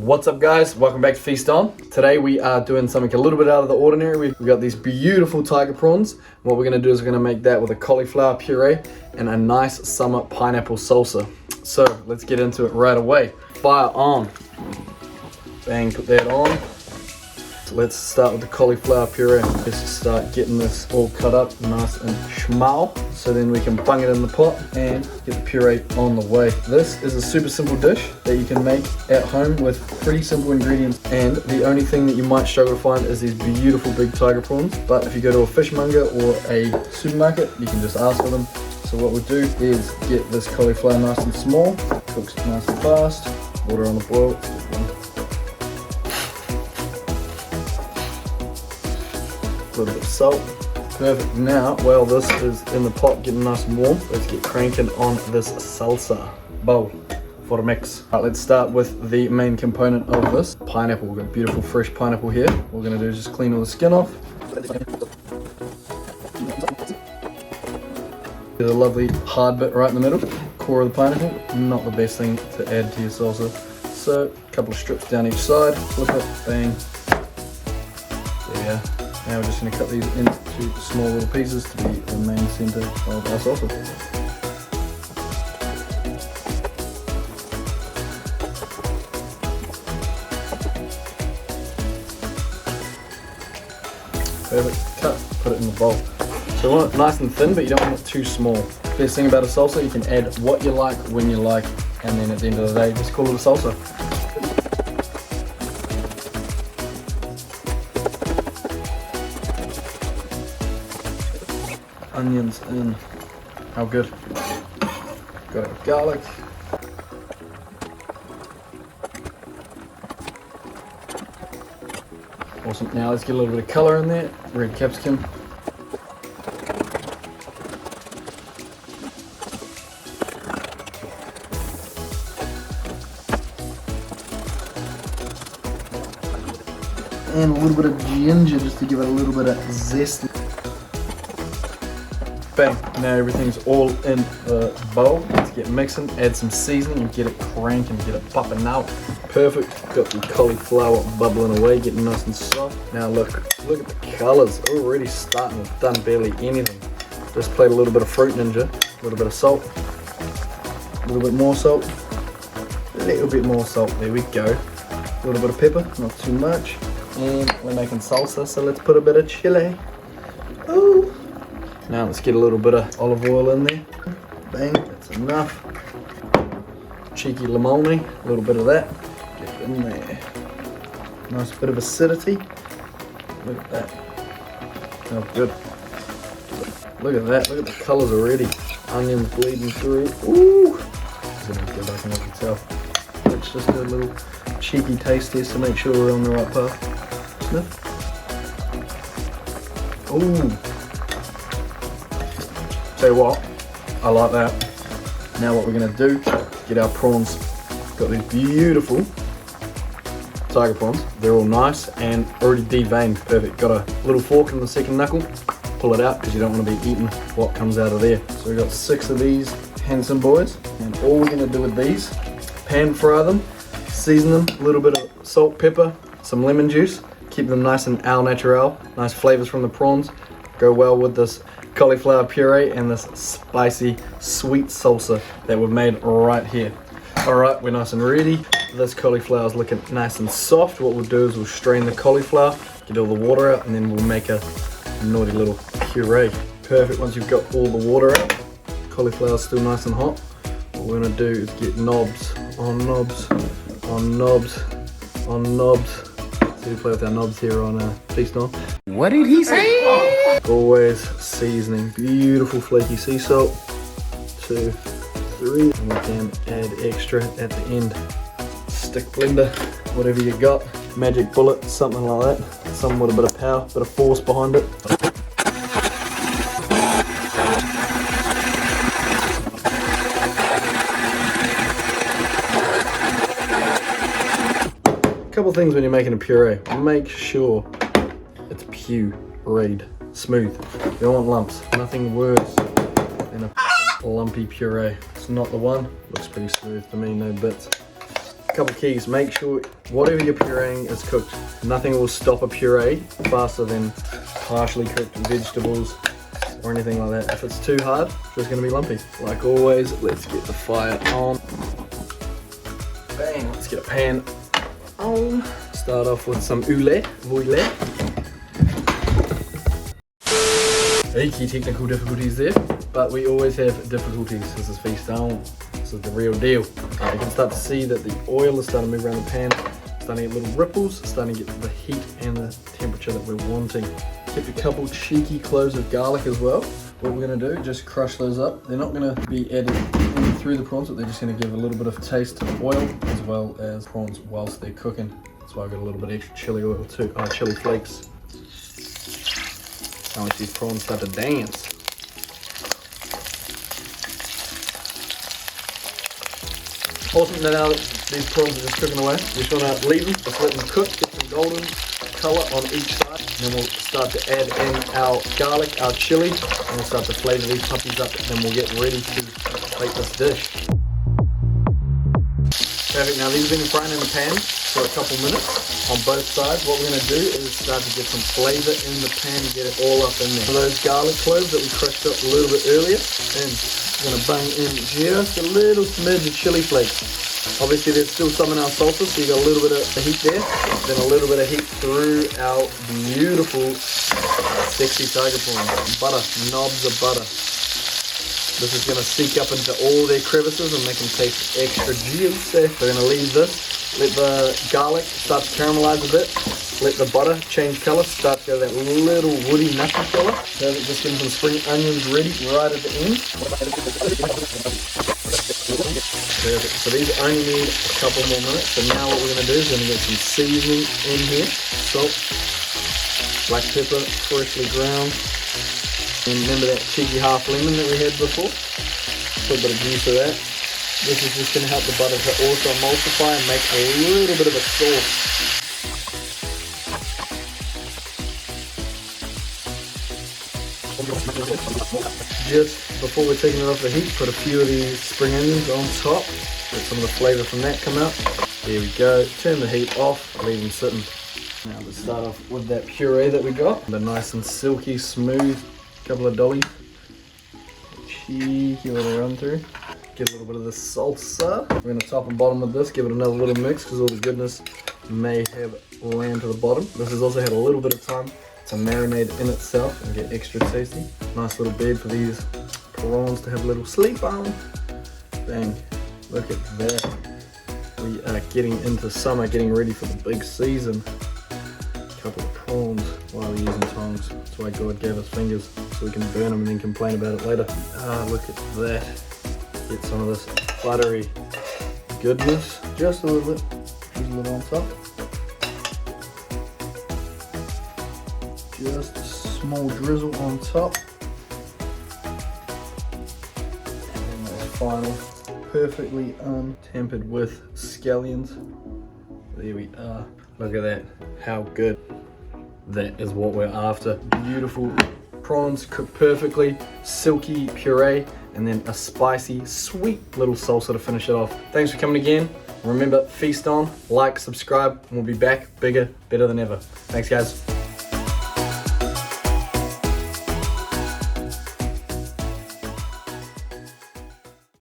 What's up guys, welcome back to Feast On. Today we are doing something a little bit out of the ordinary. We've got these beautiful tiger prawns. What we're going to do is we're going to make that with a cauliflower puree and a nice summer pineapple salsa. So let's get into it right away. Fire on. Bang, put that on. So let's start with the cauliflower puree. Let's start getting this all cut up nice and schmal. So then we can bung it in the pot and get the puree on the way. This is a super simple dish that you can make at home with pretty simple ingredients. And the only thing that you might struggle to find is these beautiful big tiger prawns. But if you go to a fishmonger or a supermarket, you can just ask for them. So what we'll do is get this cauliflower nice and small, cooks nice and fast, water on the boil. A little bit of salt. Perfect. Now, while this is in the pot getting nice and warm, let's get cranking on this salsa bowl for a mix. Alright, let's start with the main component of this, pineapple. We've got beautiful fresh pineapple here. What we're going to do is just clean all the skin off. There's a lovely hard bit right in the middle, core of the pineapple. Not the best thing to add to your salsa. So, a couple of strips down each side, flip it, bang. There. Now we're just going to cut these into small little pieces to be the main centre of our salsa. Perfect. Cut, put it in the bowl. So we want it nice and thin, but you don't want it too small. Best thing about a salsa, you can add what you like, when you like, and then at the end of the day, just call it a salsa. Onions in. How good. Got our garlic. Awesome. Now let's get a little bit of colour in there. Red capsicum. And a little bit of ginger just to give it a little bit of zest. Bang, now everything's all in the bowl. Let's get mixing, add some seasoning and get it cranking, get it popping out. Perfect, got the cauliflower bubbling away, getting nice and soft. Now look at the colours, already starting, we've done barely anything. Just played a little bit of Fruit Ninja, a little bit of salt, a little bit more salt, a little bit more salt, there we go. A little bit of pepper, not too much. And we're making salsa, so let's put a bit of chili. Ooh. Now let's get a little bit of olive oil in there. Bang, that's enough. Cheeky limone, a little bit of that. Get it in there. Nice bit of acidity. Look at that. Oh, good. Look at that, look at the colours already. Onions bleeding through. Ooh! I'm gonna go back and look yourself. Let's just do a little cheeky taste test to make sure we're on the right path. Sniff. Ooh! Tell you what, I like that. Now what we're going to do, get our prawns. Got these beautiful tiger prawns. They're all nice and already deveined. Perfect. Got a little fork in the second knuckle. Pull it out because you don't want to be eating what comes out of there. So we've got 6 of these handsome boys. And all we're going to do with these, pan fry them, season them, a little bit of salt, pepper, some lemon juice. Keep them nice and au naturel. Nice flavors from the prawns. Go well with this cauliflower puree and this spicy sweet salsa that we've made right here. Alright, we're nice and ready. This cauliflower is looking nice and soft. What we'll do is we'll strain the cauliflower, get all the water out, and then we'll make a naughty little puree. Perfect. Once you've got all the water out, cauliflower's still nice and hot. What we're going to do is get knobs on knobs on knobs on knobs. So we play with our knobs here on Feast On. What did he say? Always seasoning. Beautiful flaky sea salt. 2, 3. And we can add extra at the end. Stick blender, whatever you got. Magic bullet, something like that. Something with a bit of power, bit of force behind it. Couple things when you're making a puree. Make sure it's pureed, smooth. You don't want lumps. Nothing worse than a lumpy puree. It's not the one. Looks pretty smooth to me, no bits. couple keys. Make sure whatever you're pureeing is cooked. Nothing will stop a puree faster than partially cooked vegetables or anything like that. If it's too hard, it's just gonna be lumpy. Like always, let's get the fire on. Bang, let's get a pan on. Start off with some oelé. Key technical difficulties there, but we always have difficulties. This is feast on. This is the real deal. You can start to see that the oil is starting to move around the pan, starting to get little ripples, starting to get the heat and the temperature that we're wanting. Keep a couple cheeky cloves of garlic as well. What we're going to do, just crush those up. They're not going to be added through the prawns, but they're just going to give a little bit of taste to the oil as well as prawns whilst they're cooking. That's why I've got a little bit extra chili oil too, chili flakes. Now let these prawns start to dance. Awesome, now that these prawns are just cooking away, we just want to leave them, just let them cook, get some golden colour on each side, and then we'll start to add in our garlic, our chili, and we'll start to flavour these puppies up, and then we'll get ready to plate this dish. Perfect, now these have been frying in the pan for a couple minutes on both sides. What we're going to do is start to get some flavour in the pan and get it all up in there. So those garlic cloves that we crushed up a little bit earlier, and we're going to bung in just a little smidge of chili flakes. Obviously there's still some in our salsa, so you got a little bit of heat there, then a little bit of heat through our beautiful, sexy tiger prawns. Butter, knobs of butter. This is going to seep up into all their crevices and make them taste extra juicy. We're going to leave this, let the garlic start to caramelize a bit, let the butter change colour, start to go that little woody nutty colour. So just getting some spring onions ready right at the end. Perfect. So these only need a couple more minutes. So now what we're going to do is we're going to get some seasoning in here. Salt, black pepper, freshly ground. And remember that cheeky half lemon that we had before? Put a bit of juice of that. This is just going to help the butter to also emulsify and make a little bit of a sauce. Just before we're taking it off the heat, put a few of these spring onions on top. Let some of the flavour from that come out. There we go. Turn the heat off, leave them sitting. Now let's start off with that puree that we got. The nice and silky, smooth. Couple of dollies, cheeky little run through. Get a little bit of the salsa. We're going to top and bottom with this, give it another little mix because all the goodness may have land to the bottom. This has also had a little bit of time to marinate in itself and get extra tasty. Nice little bed for these prawns to have a little sleep on. Bang, look at that. We are getting into summer, getting ready for the big season. Couple of prawns while we're using tongs. That's why God gave us fingers, so we can burn them and then complain about it later. Look at that. Get some of this buttery goodness. Just a little bit. Just a little on top. Just a small drizzle on top. And then those final, perfectly untampered with scallions. There we are. Look at that. How good. That is what we're after. Beautiful prawns cooked perfectly, silky puree, and then a spicy, sweet little salsa to finish it off. Thanks for coming again. Remember, feast on, like, subscribe, and we'll be back bigger, better than ever. Thanks, guys.